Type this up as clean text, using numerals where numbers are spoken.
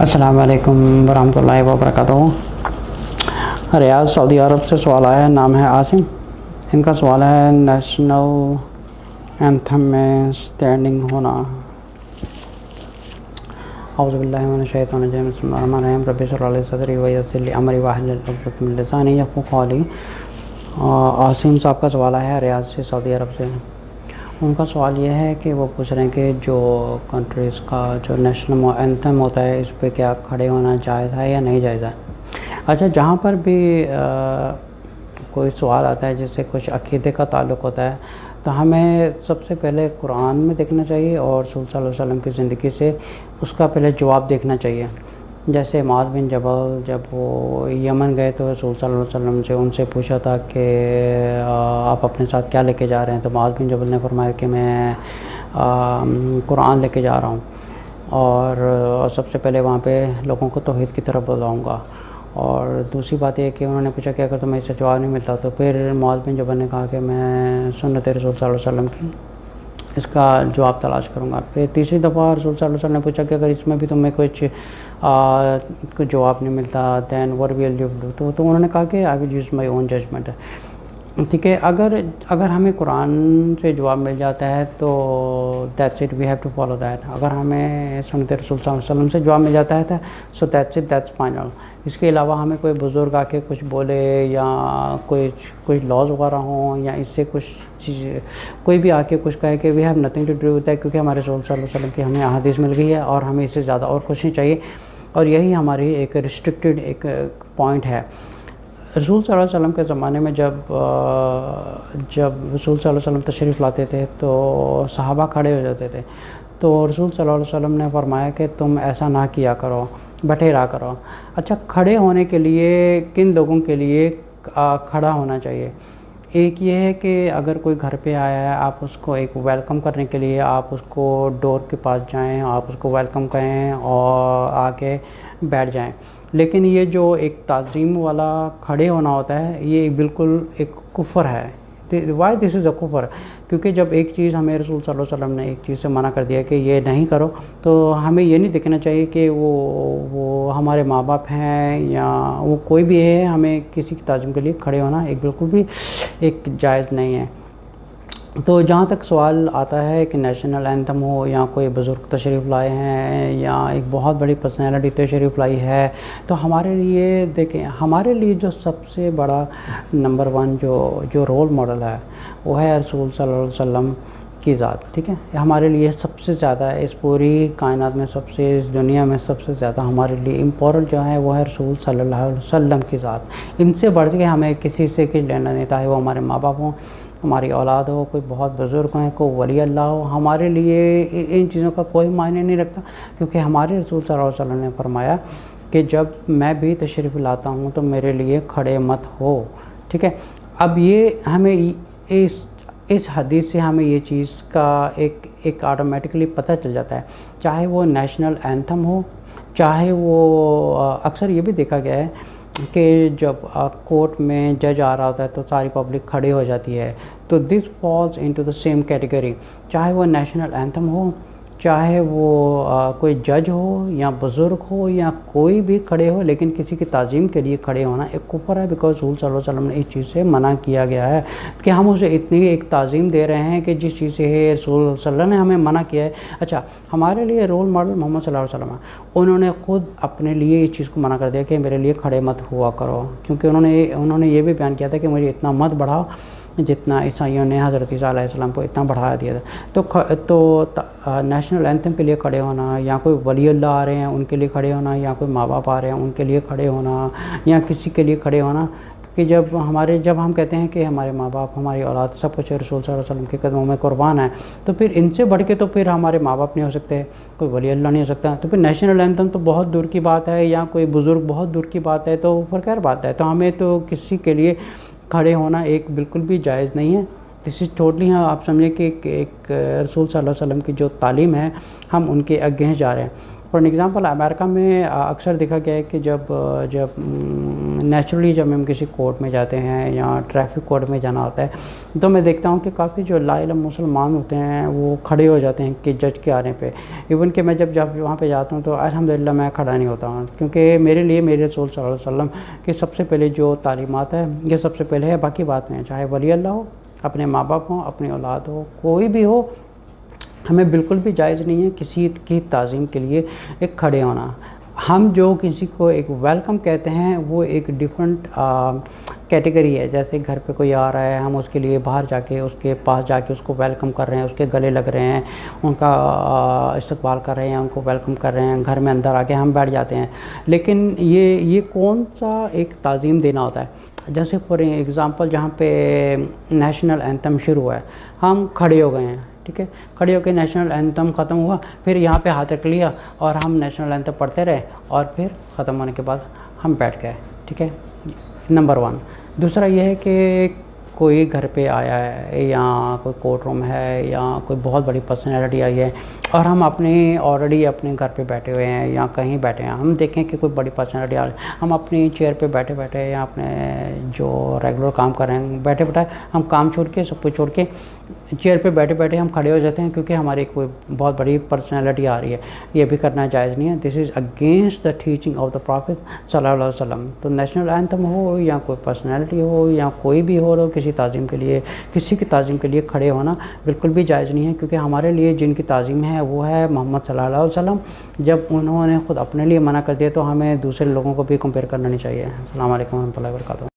السلام علیکم ورحمۃ اللہ وبرکاتہ۔ ریاض سعودی عرب سے سوال آیا ہے، نام ہے عاصم۔ ان کا سوال ہے نیشنل اینتھم میں اسٹینڈنگ ہونا۔ اعوذ باللہ من الشیطان الرجیم، بسم اللہ الرحمن الرحیم، رب اشرح لی صدری ویسر لی امری واحلل عقدۃ من لسانی یفقہوا قولی۔ عاصم صاحب کا سوال ہے ریاض سے سعودی عرب سے۔ ان کا سوال یہ ہے کہ وہ پوچھ رہے ہیں کہ جو کنٹریز کا جو نیشنل اینتھم ہوتا ہے اس پہ کیا کھڑے ہونا جائز ہے یا نہیں جائز ہے۔ اچھا، جہاں پر بھی کوئی سوال آتا ہے جس سے کچھ عقیدے کا تعلق ہوتا ہے تو ہمیں سب سے پہلے قرآن میں دیکھنا چاہیے اور رسول صلی اللہ علیہ وسلم کی زندگی سے اس کا پہلے جواب دیکھنا چاہیے۔ جیسے معاذ بن جبل جب وہ یمن گئے تو رسول صلی اللہ علیہ وسلم سے ان سے پوچھا تھا کہ آپ اپنے ساتھ کیا لے کے جا رہے ہیں، تو معاذ بن جبل نے فرمایا کہ میں قرآن لے کے جا رہا ہوں اور سب سے پہلے وہاں پہ لوگوں کو توحید کی طرف بلاؤں گا۔ اور دوسری بات یہ کہ انہوں نے پوچھا کہ اگر تمہیں اس سے جواب نہیں ملتا تو پھر معاذ بن جبل نے کہا کہ میں سنت رسول صلی اللہ علیہ وسلم کی اس کا جواب تلاش کروں گا۔ پھر تیسری دفعہ رسول صلی اللہ علیہ وسلم نے پوچھا کہ اگر اس میں بھی تمہیں کچھ جواب نہیں ملتا دین what will you do، تو انہوں نے کہا کہ I will use my own judgment۔ ٹھیک ہے، اگر ہمیں قرآن سے جواب مل جاتا ہے تو that's it, we have to follow that۔ اگر ہمیں سنت رسول صلی اللہ علیہ وسلم سے جواب مل جاتا ہے so that's it, that's final۔ اس کے علاوہ ہمیں کوئی بزرگ آ کے کچھ بولے یا کوئی لاز وغیرہ ہوں یا اس سے کچھ چیز کوئی بھی آ کے کچھ کہے کہ we have nothing to do with that، کیونکہ ہمارے رسول صلی اللہ علیہ وسلم کی ہمیں احادیث مل گئی ہے اور ہمیں اس سے زیادہ اور کچھ نہیں چاہیے، اور یہی ہماری ایک ریسٹرکٹیڈ ایک پوائنٹ ہے۔ رسول صلی اللہ علیہ وسلم کے زمانے میں جب رسول صلی اللہ علیہ وسلم تشریف لاتے تھے تو صحابہ کھڑے ہو جاتے تھے، تو رسول صلی اللہ علیہ وسلم نے فرمایا کہ تم ایسا نہ کیا کرو، بیٹھے رہا کرو۔ اچھا، کھڑے ہونے کے لیے کن لوگوں کے لیے کھڑا ہونا چاہیے؟ ایک یہ ہے کہ اگر کوئی گھر پہ آیا ہے آپ اس کو ایک ویلکم کرنے کے لیے آپ اس کو ڈور کے پاس جائیں، آپ اس کو ویلکم کہیں اور آ کے بیٹھ جائیں، لیکن یہ جو ایک تعظیم والا کھڑے ہونا ہوتا ہے یہ بالکل ایک کفر ہے۔ وائی دس از اے کفر؟ کیونکہ جب ایک چیز ہمیں رسول صلی اللہ علیہ وسلم نے ایک چیز سے منع کر دیا کہ یہ نہیں کرو، تو ہمیں یہ نہیں دیکھنا چاہیے کہ وہ ہمارے ماں باپ ہیں یا وہ کوئی بھی ہے، ہمیں کسی کی تعظیم کے لیے کھڑے ہونا ایک بالکل بھی ایک جائز نہیں ہے۔ تو جہاں تک سوال آتا ہے کہ نیشنل اینتھم ہو یا کوئی بزرگ تشریف لائے ہیں یا ایک بہت بڑی پرسنالٹی تشریف لائی ہے، تو ہمارے لیے دیکھیں، ہمارے لیے جو سب سے بڑا نمبر ون جو رول ماڈل ہے وہ ہے رسول صلی اللہ علیہ وسلم کی ذات۔ ٹھیک ہے، ہمارے لیے سب سے زیادہ اس پوری کائنات میں اس دنیا میں سب سے زیادہ ہمارے لیے امپورٹنٹ جو ہے وہ ہے رسول صلی اللہ علیہ وسلم کی ذات۔ ان سے بڑھ کے ہمیں کسی سے کچھ لینا نہیں، چاہے وہ ہمارے ماں باپ ہوں، ہماری اولاد ہو، کوئی بہت بزرگ ہیں، کوئی ولی اللہ ہو، ہمارے لیے ان چیزوں کا کوئی معنی نہیں رکھتا، کیونکہ ہمارے رسول صلی اللہ علیہ وسلم نے فرمایا کہ جب میں بھی تشریف لاتا ہوں تو میرے لیے کھڑے مت ہو۔ ٹھیک ہے، اب یہ ہمیں اس حدیث سے ہمیں یہ چیز کا ایک آٹومیٹکلی پتہ چل جاتا ہے، چاہے وہ نیشنل اینتھم ہو، چاہے وہ اکثر یہ بھی دیکھا گیا ہے کہ جب کورٹ میں جج آ رہا ہوتا ہے تو ساری پبلک کھڑی ہو جاتی ہے، تو this falls into the same category, چاہے وہ نیشنل اینتھم ہو، چاہے وہ کوئی جج ہو یا بزرگ ہو یا کوئی بھی کھڑے ہو، لیکن کسی کی تعظیم کے لیے کھڑے ہونا ایک کفر ہے، بیکاز رسول صلی اللہ علیہ وسلم نے اس چیز سے منع کیا گیا ہے کہ ہم اسے اتنی ایک تعظیم دے رہے ہیں کہ جس چیز سے رسول صلی اللہ علیہ وسلم نے ہمیں منع کیا ہے۔ اچھا، ہمارے لیے رول ماڈل محمد صلی اللہ علیہ وسلم ہے، انہوں نے خود اپنے لیے اس چیز کو منع کر دیا کہ میرے لیے کھڑے مت ہوا کرو، کیونکہ انہوں نے یہ بھی بیان کیا تھا کہ مجھے اتنا مت بڑھاؤ جتنا عیسائیوں نے حضرت عیسیٰ علیہ السلام کو اتنا بڑھایا دیا تھا۔ تو نیشنل اینتھم کے لیے کھڑے ہونا، یا کوئی ولی اللہ آ رہے ہیں ان کے لیے کھڑے ہونا، یا کوئی ماں باپ آ رہے ہیں ان کے لیے کھڑے ہونا، یا کسی کے لیے کھڑے ہونا، کہ جب ہم کہتے ہیں کہ ہمارے ماں باپ، ہماری اولاد سب کچھ رسول صلی اللہ علیہ وسلم کے قدموں میں قربان ہے، تو پھر ان سے بڑھ کے تو پھر ہمارے ماں باپ نہیں ہو سکتے، کوئی ولی اللہ نہیں ہو سکتا، تو پھر نیشنل اینتھم تو بہت دور کی بات ہے، یا کوئی بزرگ بہت دور کی بات ہے، تو اوپر خیر بات ہے۔ تو ہمیں تو کسی کے لیے کھڑے ہونا ایک بالکل بھی جائز نہیں ہے۔ دس از ٹوٹلی، ہاں آپ سمجھیں کہ ایک رسول صلی اللہ علیہ وسلم کی جو تعلیم ہے ہم ان کے اگینسٹ جا رہے ہیں۔ فار ایگزامپل امریکہ میں اکثر دیکھا گیا ہے کہ جب نیچرلی جب ہم کسی کورٹ میں جاتے ہیں یا ٹریفک کورٹ میں جانا ہوتا ہے تو میں دیکھتا ہوں کہ کافی جو لا علم مسلمان ہوتے ہیں وہ کھڑے ہو جاتے ہیں کہ جج کے آنے پہ. ایون کہ میں جب وہاں پہ جاتا ہوں تو الحمدللہ میں کھڑا نہیں ہوتا ہوں, کیونکہ میرے لیے میرے رسول صلی اللہ علیہ وسلم کہ سب سے پہلے جو تعلیمات ہے یہ سب سے پہلے ہے, باقی بات میں چاہے ولی اللہ ہو, اپنے ماں باپ ہوں, اپنی اولاد ہو, کوئی بھی ہو, ہمیں بالکل بھی جائز نہیں ہے کسی کی تعظیم کے لیے ایک کھڑے ہونا. ہم جو کسی کو ایک ویلکم کہتے ہیں وہ ایک ڈیفرنٹ کیٹیگری ہے. جیسے گھر پہ کوئی آ رہا ہے, ہم اس کے لیے باہر جا کے اس کے پاس جا کے اس کو ویلکم کر رہے ہیں, اس کے گلے لگ رہے ہیں, ان کا استقبال کر رہے ہیں, ان کو ویلکم کر رہے ہیں, گھر میں اندر آ کے ہم بیٹھ جاتے ہیں. لیکن یہ کون سا ایک تعظیم دینا ہوتا ہے؟ جیسے فار ایگزامپل جہاں پہ نیشنل اینتھم شروع ہوا ہے, ہم کھڑے ہو گئے ہیں, ٹھیک ہے, کھڑے ہو کے نیشنل اینتھم ختم ہوا, پھر یہاں پہ ہاتھ رکھ لیا اور ہم نیشنل اینتھم پڑھتے رہے, اور پھر ختم ہونے کے بعد ہم بیٹھ گئے, ٹھیک ہے, نمبر 1. دوسرا یہ ہے کہ کوئی گھر پہ آیا ہے یا کوئی کورٹ روم ہے یا کوئی بہت بڑی پرسنالٹی آئی ہے اور ہم آلریڈی اپنے گھر پہ بیٹھے ہوئے ہیں یا کہیں بیٹھے ہیں, ہم دیکھیں کہ کوئی بڑی پرسنالٹی آ رہی ہے, ہم اپنی چیئر پہ بیٹھے بیٹھے یا اپنے جو ریگولر کام کر رہے ہیں بیٹھے بیٹھے ہم کام چھوڑ کے سب کچھ چھوڑ کے چیئر پہ بیٹھے بیٹھے ہم کھڑے ہو جاتے ہیں کیونکہ ہماری کوئی بہت بڑی پرسنالٹی آ رہی ہے. یہ بھی کرنا جائز نہیں ہے. This is against the teaching of the prophet صلی اللہ علیہ وسلم. تو نیشنل اینتھم ہو یا کوئی پرسنالٹی ہو یا کوئی بھی ہو کسی تعظیم کے لیے, کسی کی تعظیم کے لیے کھڑے ہونا بالکل بھی جائز نہیں ہے, کیونکہ ہمارے لیے جن کی تعظیم ہے وہ ہے محمد صلی اللہ علیہ وسلم. جب انہوں نے خود اپنے لیے منع کر دیا تو ہمیں دوسرے لوگوں کو بھی کمپیئر کرنا نہیں چاہیے. السلام علیکم ورحمۃ اللہ وبرکاتہ.